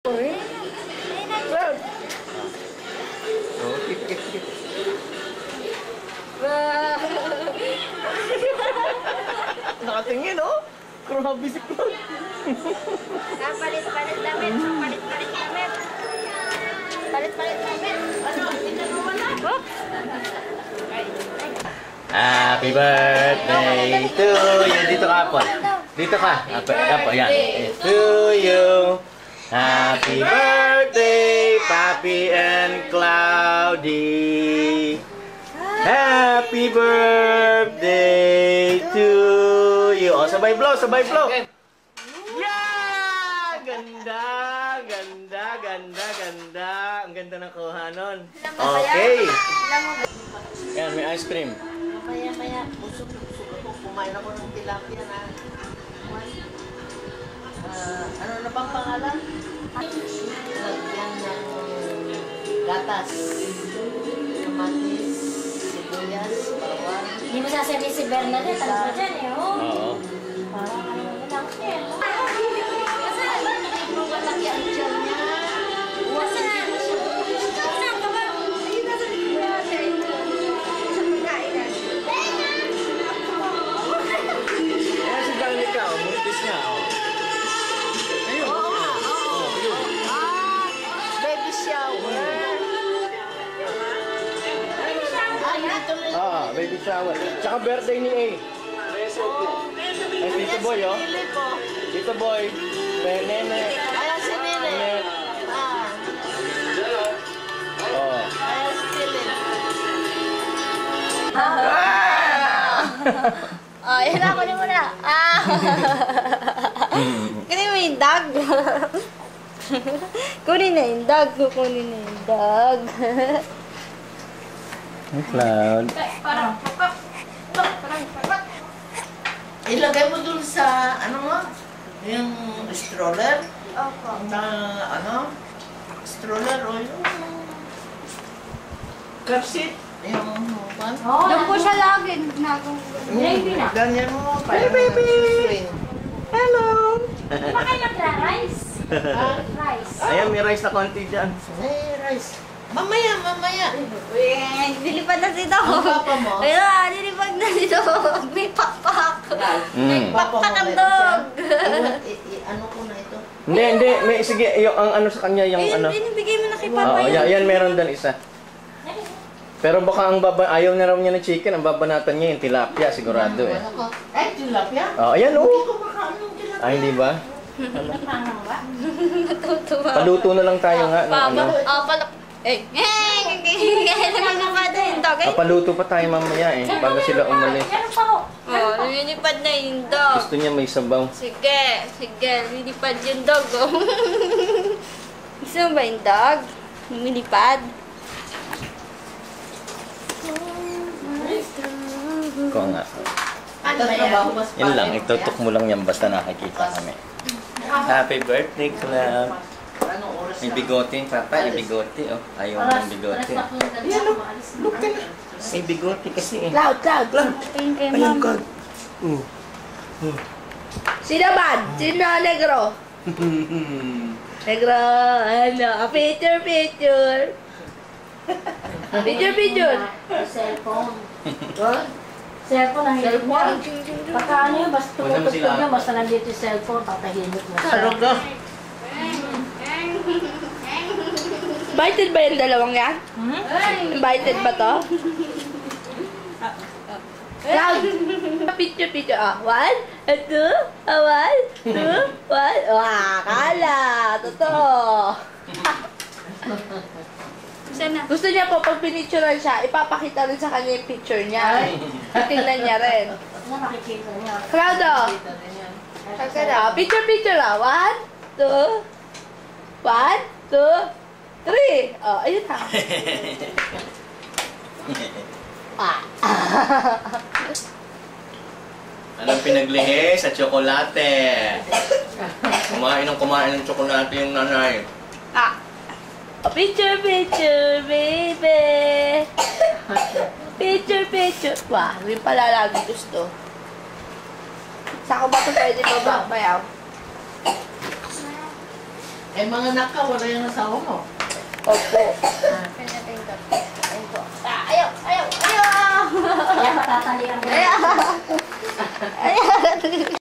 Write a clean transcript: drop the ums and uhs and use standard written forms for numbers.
Nakatingin, oh. Grabe si Claude. Palit-palit damit. Palit-palit damit. Palit-palit damit. Ano? Tingnan mo wala? Happy birthday to you. Dito ka, Apple. Dito ka. Apple, yan. To you. Happy birthday, Papi and Cloudy. Happy birthday to you. O, sabay blow, sabay blow. Yeah! Ganda, ganda, ganda, ganda. Ang ganda ng kuha nun. Okay. Yan, may ice cream. Maya, busog ako. Kumain ako ng tilapia na. Ano na bang pangalan? Lagyan ng gatas. Kamatis, sibuyas, bawang. Hindi mo sasabihin si Bernadette, alam mo dyan eh, oh. Oo. Parang ano mo lang eh. Kasi malaki ang tiyan niya. Saan ka ba? Ayun na sa likod. Sa pagkainan. Ayan si Danica, oh. Muntis niya, oh. Ayun. Oo nga, oo. Baby shower. Baby shower. Tsaka birthday ni A. Ay, Tito Boy, oh. Tito Boy. Nene. Ayan si Nene. Oh. Ayan si Nene. Yan na, kunin mo na. Kunin mo yung dog. Kunin na yung dog. Kunin na yung dog. Hey, Cloud. Ilagay mo dun sa, ano mo? Yung stroller. Opo. Na, ano? Stroller o yung car seat. Yung, pan. Doon po siya lagi. Baby na. Ganyan mo. Hey, baby! Hello! Di ba kayo nagra-rice? Rice. Ayan, may rice na konti dyan. Hey, rice. Mamaya. Nilipad na si Dog. Ang papa mo? Ayun, nilipad na si Dog. May pakpak. May pakpak ang dog. Ano ko na ito? Hindi. May, sige, yung ang ano sa kanya, yung Ayun, ano. binibigay mo na kay Oo, Papa yun. yan, meron doon isa. Pero baka ang ayaw na raw niya ng chicken, ang babanatan niya yung tilapia, sigurado eh. Eh, tilapia? Oh, ayan oh. Hindi ko makaano ng tilapia. Ay, hindi ba? Natutuwa. Paluto na lang tayo nga ng ano. Palak. Nilipad na yung dog. Paluto pa tayo mamaya eh, bago sila umalis. Nilipad na yung dog. Gusto niya may sabaw. Sige. Nilipad yung dog. Gusto mo ba yung dog? Nilipad? Ko nga. Trabaho mas Yan lang, itutok mo lang yan basta nakikita kami. Happy birthday, Cloud. Anong oras May bigote yung papa, may bigote oh. Ayaw mo ng bigote. Yan o. Look ka na. May bigote kasi eh. Cloud. Tingin kay Ayun, ma'am. Cloud. Sino ba? Sino negro? Negro. Ano? Picture. Picture. Cellphone. Huh? Cellphone ang hilig mo. Cellphone. Baka ano yun, basta Wala mo tutugtog sila. nyo, basta nandito yung cellphone, tatahimik mo siya. Sarap na. Invited ba yung dalawang yan? Invited ba to? Cloud! Picture. One, two, one, two, one. Kala! Totoo! Gusto niya po, pag pinicturean siya, ipapakita rin sa kanya yung picture niya. Tingnan niya rin. Ano makikita niya? Cloud, oh! Picture, ah. One, two, three. Oh, ayun na. Anong pinaglihi sa tsokolate? Kumain ng tsokolate yung nanay. Picture, baby. Picture. Wah, rin pala lagi gusto. Saan ko ba ito pwede mababayaw? Eh, mga anak ka, wala yung asawa mo. Opo. Ayaw! Ayaw! Ayaw! Kaya matatalian mo. Ayaw! Ayaw!